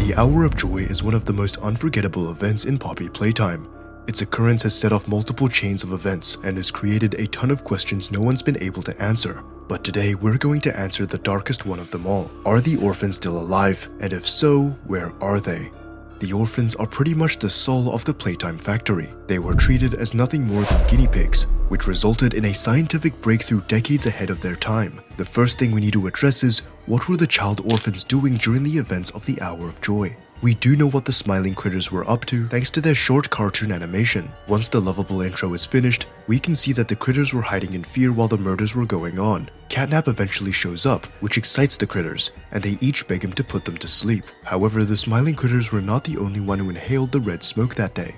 The Hour of Joy is one of the most unforgettable events in Poppy Playtime. Its occurrence has set off multiple chains of events and has created a ton of questions no one's been able to answer. But today we're going to answer the darkest one of them all. Are the orphans still alive? And if so, where are they? The orphans are pretty much the soul of the Playtime factory. They were treated as nothing more than guinea pigs, which resulted in a scientific breakthrough decades ahead of their time. The first thing we need to address is, what were the child orphans doing during the events of the Hour of Joy? We do know what the smiling critters were up to thanks to their short cartoon animation. Once the lovable intro is finished, we can see that the critters were hiding in fear while the murders were going on. Catnap eventually shows up, which excites the critters, and they each beg him to put them to sleep. However, the smiling critters were not the only one who inhaled the red smoke that day.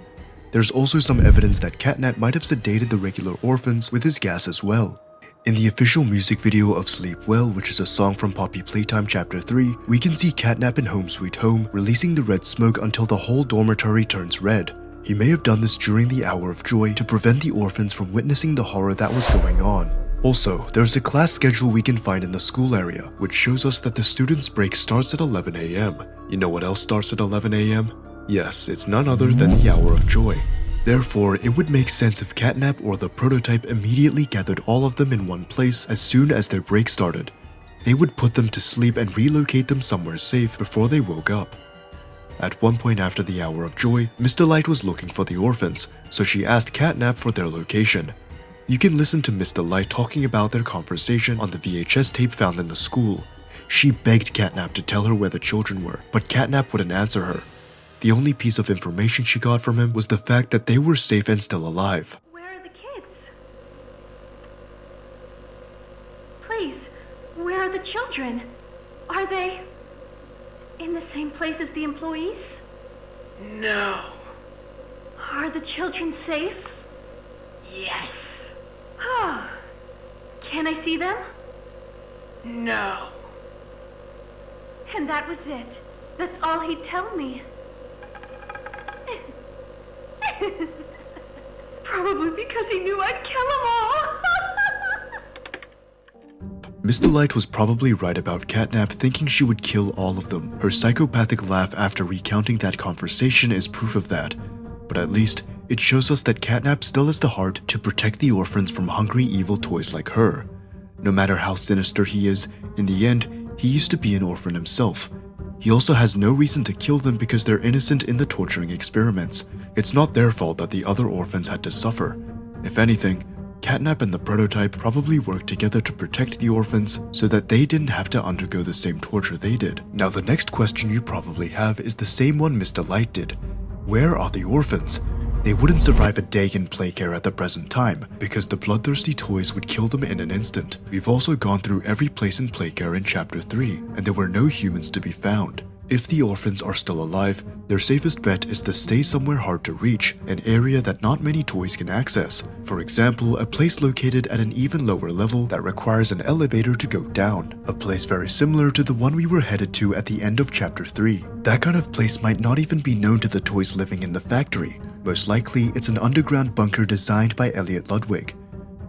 There's also some evidence that Catnap might have sedated the regular orphans with his gas as well. In the official music video of Sleep Well, which is a song from Poppy Playtime Chapter 3, we can see Catnap in Home Sweet Home releasing the red smoke until the whole dormitory turns red. He may have done this during the Hour of Joy to prevent the orphans from witnessing the horror that was going on. Also, there's a class schedule we can find in the school area, which shows us that the students' break starts at 11 AM. You know what else starts at 11 AM? Yes, it's none other than the Hour of Joy. Therefore, it would make sense if Catnap or the prototype immediately gathered all of them in one place as soon as their break started. They would put them to sleep and relocate them somewhere safe before they woke up. At one point after the Hour of Joy, Mr. Light was looking for the orphans, so she asked Catnap for their location. You can listen to Mr. Light talking about their conversation on the VHS tape found in the school. She begged Catnap to tell her where the children were, but Catnap wouldn't answer her. The only piece of information she got from him was the fact that they were safe and still alive. Where are the kids? Please, where are the children? Are they in the same place as the employees? No. Are the children safe? Yes. Ah, can I see them? No. And that was it. That's all he'd tell me. Probably because he knew I'd kill them all. Mr. Light was probably right about Catnap thinking she would kill all of them. Her psychopathic laugh after recounting that conversation is proof of that. But at least, it shows us that Catnap still has the heart to protect the orphans from hungry evil toys like her. No matter how sinister he is, in the end, he used to be an orphan himself. He also has no reason to kill them because they're innocent in the torturing experiments. It's not their fault that the other orphans had to suffer. If anything, Catnap and the prototype probably worked together to protect the orphans so that they didn't have to undergo the same torture they did. Now the next question you probably have is the same one Mr. Light did. Where are the orphans? They wouldn't survive a day in Playcare at the present time, because the bloodthirsty toys would kill them in an instant. We've also gone through every place in Playcare in Chapter 3, and there were no humans to be found. If the orphans are still alive, their safest bet is to stay somewhere hard to reach, an area that not many toys can access. For example, a place located at an even lower level that requires an elevator to go down. A place very similar to the one we were headed to at the end of Chapter 3. That kind of place might not even be known to the toys living in the factory. Most likely, it's an underground bunker designed by Elliot Ludwig.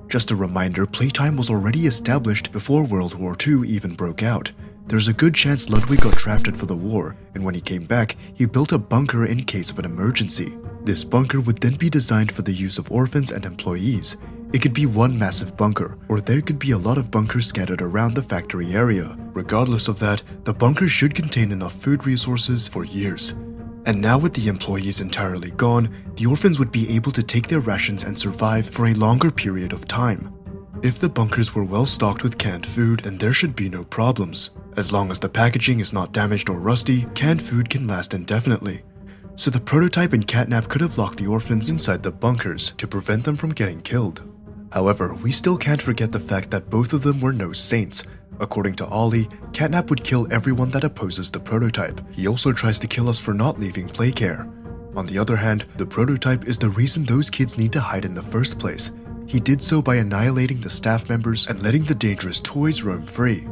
Just a reminder, Playtime was already established before World War II even broke out. There's a good chance Ludwig got drafted for the war, and when he came back, he built a bunker in case of an emergency. This bunker would then be designed for the use of orphans and employees. It could be one massive bunker, or there could be a lot of bunkers scattered around the factory area. Regardless of that, the bunker should contain enough food resources for years. And now with the employees entirely gone, the orphans would be able to take their rations and survive for a longer period of time. If the bunkers were well stocked with canned food, then there should be no problems. As long as the packaging is not damaged or rusty, canned food can last indefinitely. So the prototype and Catnap could have locked the orphans inside the bunkers to prevent them from getting killed. However, we still can't forget the fact that both of them were no saints. According to Ollie, Catnap would kill everyone that opposes the prototype. He also tries to kill us for not leaving Playcare. On the other hand, the prototype is the reason those kids need to hide in the first place. He did so by annihilating the staff members and letting the dangerous toys roam free.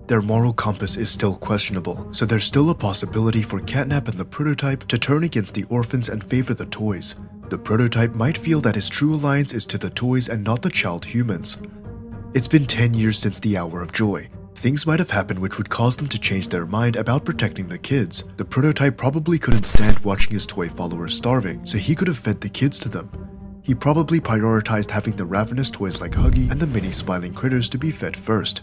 Their moral compass is still questionable, so there's still a possibility for Catnap and the prototype to turn against the orphans and favor the toys. The prototype might feel that his true alliance is to the toys and not the child humans. It's been 10 years since the Hour of Joy. Things might have happened which would cause them to change their mind about protecting the kids. The prototype probably couldn't stand watching his toy followers starving, so he could have fed the kids to them. He probably prioritized having the ravenous toys like Huggy and the mini smiling critters to be fed first.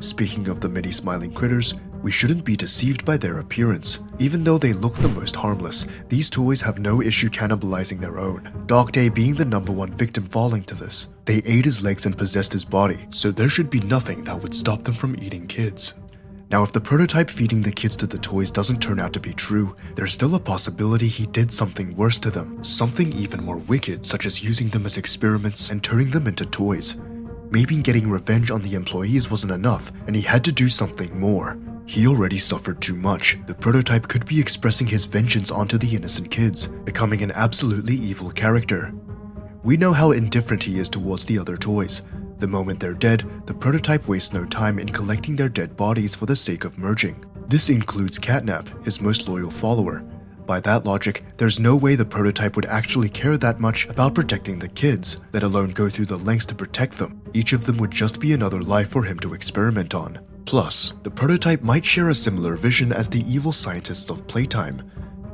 Speaking of the mini smiling critters, we shouldn't be deceived by their appearance. Even though they look the most harmless, these toys have no issue cannibalizing their own, Dog Day being the #1 victim falling to this. They ate his legs and possessed his body, so there should be nothing that would stop them from eating kids. Now, if the prototype feeding the kids to the toys doesn't turn out to be true, there's still a possibility he did something worse to them, something even more wicked, such as using them as experiments and turning them into toys. Maybe getting revenge on the employees wasn't enough, and he had to do something more. He already suffered too much. The prototype could be expressing his vengeance onto the innocent kids, becoming an absolutely evil character. We know how indifferent he is towards the other toys. The moment they're dead, the prototype wastes no time in collecting their dead bodies for the sake of merging. This includes Catnap, his most loyal follower. By that logic, there's no way the prototype would actually care that much about protecting the kids, let alone go through the lengths to protect them. Each of them would just be another life for him to experiment on. Plus, the prototype might share a similar vision as the evil scientists of Playtime.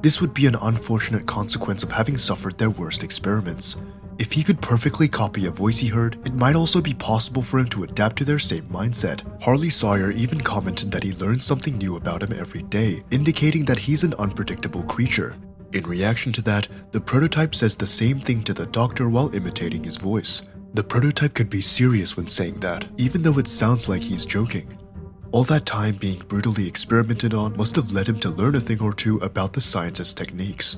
This would be an unfortunate consequence of having suffered their worst experiments. If he could perfectly copy a voice he heard, it might also be possible for him to adapt to their same mindset. Harley Sawyer even commented that he learns something new about him every day, indicating that he's an unpredictable creature. In reaction to that, the prototype says the same thing to the doctor while imitating his voice. The prototype could be serious when saying that, even though it sounds like he's joking. All that time being brutally experimented on must have led him to learn a thing or two about the scientist's techniques.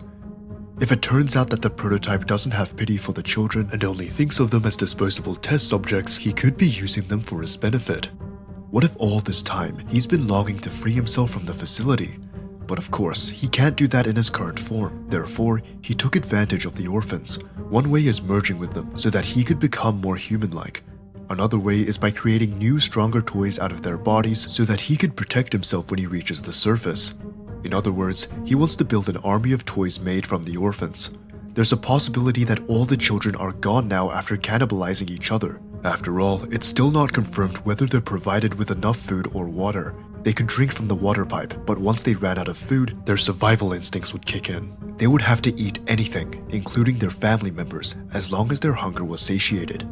If it turns out that the prototype doesn't have pity for the children and only thinks of them as disposable test subjects, he could be using them for his benefit. What if all this time he's been longing to free himself from the facility? But of course, he can't do that in his current form. Therefore, he took advantage of the orphans. One way is merging with them so that he could become more human-like. Another way is by creating new, stronger toys out of their bodies so that he could protect himself when he reaches the surface. In other words, he wants to build an army of toys made from the orphans. There's a possibility that all the children are gone now after cannibalizing each other. After all, it's still not confirmed whether they're provided with enough food or water. They could drink from the water pipe, but once they ran out of food, their survival instincts would kick in. They would have to eat anything, including their family members, as long as their hunger was satiated.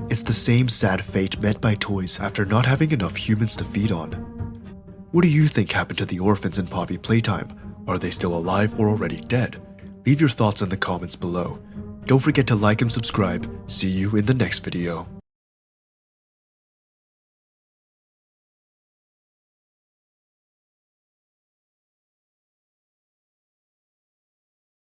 It's the same sad fate met by toys after not having enough humans to feed on. What do you think happened to the orphans in Poppy Playtime? Are they still alive or already dead? Leave your thoughts in the comments below. Don't forget to like and subscribe. See you in the next video.